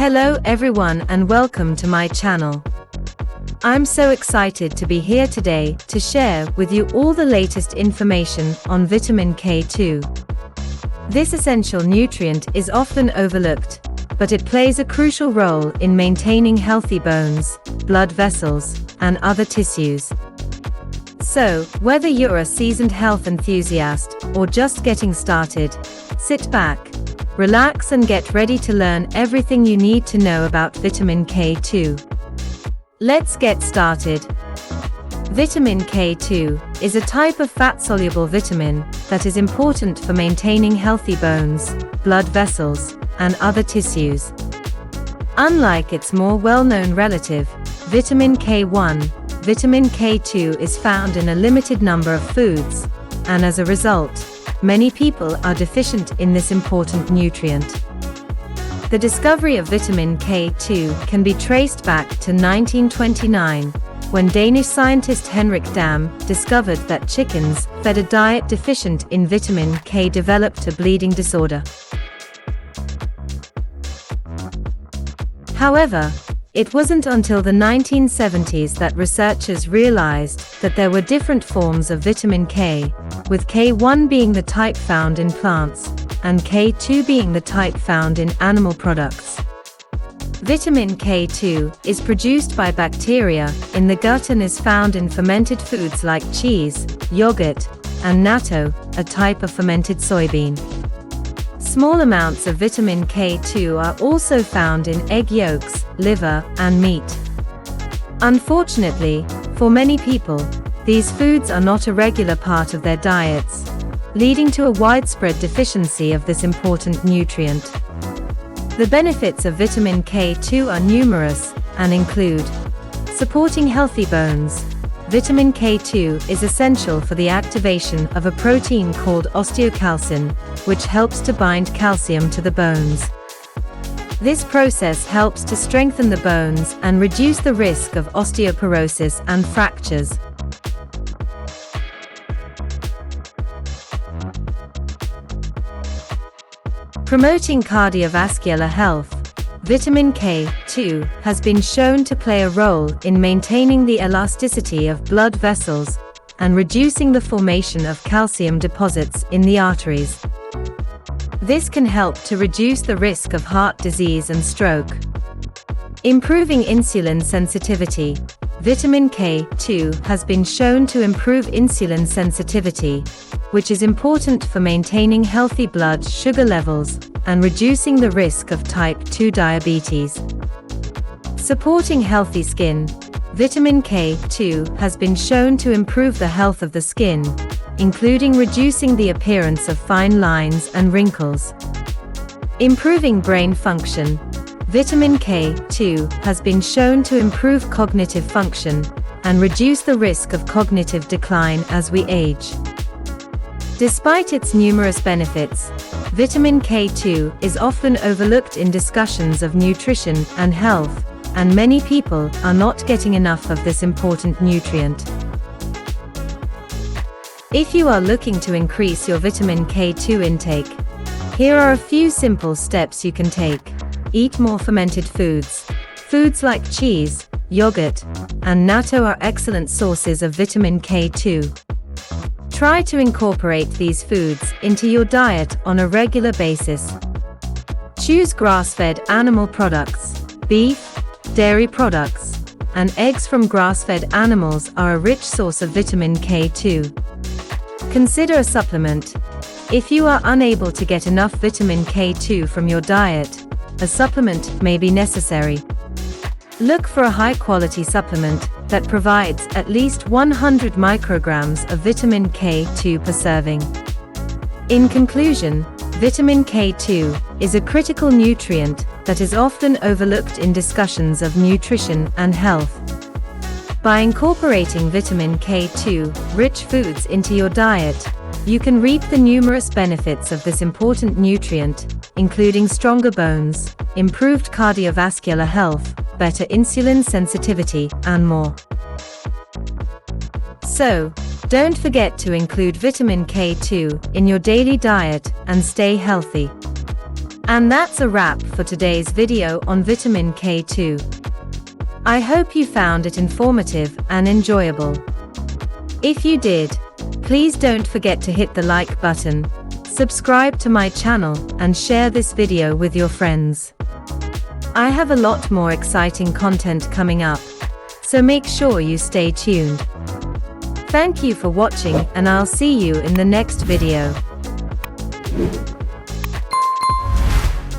Hello everyone and welcome to my channel. I'm so excited to be here today to share with you all the latest information on vitamin K2. This essential nutrient is often overlooked, but it plays a crucial role in maintaining healthy bones, blood vessels, and other tissues. So, whether you're a seasoned health enthusiast or just getting started, sit back, relax and get ready to learn everything you need to know about vitamin K2. Let's get started. Vitamin K2 is a type of fat-soluble vitamin that is important for maintaining healthy bones, blood vessels, and other tissues. Unlike its more well-known relative, vitamin K1, vitamin K2 is found in a limited number of foods, and as a result, many people are deficient in this important nutrient. The discovery of vitamin K2 can be traced back to 1929, when Danish scientist Henrik Dam discovered that chickens fed a diet deficient in vitamin K developed a bleeding disorder. However, it wasn't until the 1970s that researchers realized that there were different forms of vitamin K, with K1 being the type found in plants, and K2 being the type found in animal products. Vitamin K2 is produced by bacteria in the gut and is found in fermented foods like cheese, yogurt, and natto, a type of fermented soybean. Small amounts of vitamin K2 are also found in egg yolks, liver, and meat. Unfortunately, for many people, these foods are not a regular part of their diets, leading to a widespread deficiency of this important nutrient. The benefits of vitamin K2 are numerous and include supporting healthy bones. Vitamin K2 is essential for the activation of a protein called osteocalcin, which helps to bind calcium to the bones. This process helps to strengthen the bones and reduce the risk of osteoporosis and fractures. Promoting cardiovascular health. Vitamin K2 has been shown to play a role in maintaining the elasticity of blood vessels and reducing the formation of calcium deposits in the arteries. This can help to reduce the risk of heart disease and stroke. Improving insulin sensitivity. Vitamin K2 has been shown to improve insulin sensitivity, which is important for maintaining healthy blood sugar levels and reducing the risk of type 2 diabetes. Supporting healthy skin. Vitamin K2 has been shown to improve the health of the skin, including reducing the appearance of fine lines and wrinkles. Improving brain function. Vitamin K2 has been shown to improve cognitive function and reduce the risk of cognitive decline as we age. Despite its numerous benefits, vitamin K2 is often overlooked in discussions of nutrition and health, and many people are not getting enough of this important nutrient. If you are looking to increase your vitamin K2 intake, here are a few simple steps you can take. Eat more fermented foods. Foods like cheese, yogurt, and natto are excellent sources of vitamin K2. Try to incorporate these foods into your diet on a regular basis. Choose grass-fed animal products. Beef, dairy products, and eggs from grass-fed animals are a rich source of vitamin K2. Consider a supplement. If you are unable to get enough vitamin K2 from your diet, a supplement may be necessary. Look for a high-quality supplement that provides at least 100 micrograms of vitamin K2 per serving. In conclusion, vitamin K2 is a critical nutrient that is often overlooked in discussions of nutrition and health. By incorporating vitamin K2-rich foods into your diet, you can reap the numerous benefits of this important nutrient, including stronger bones, improved cardiovascular health, better insulin sensitivity, and more. So, don't forget to include vitamin K2 in your daily diet and stay healthy. And that's a wrap for today's video on vitamin K2. I hope you found it informative and enjoyable. If you did, please don't forget to hit the like button, subscribe to my channel, and share this video with your friends. I have a lot more exciting content coming up, so make sure you stay tuned. Thank you for watching, and I'll see you in the next video.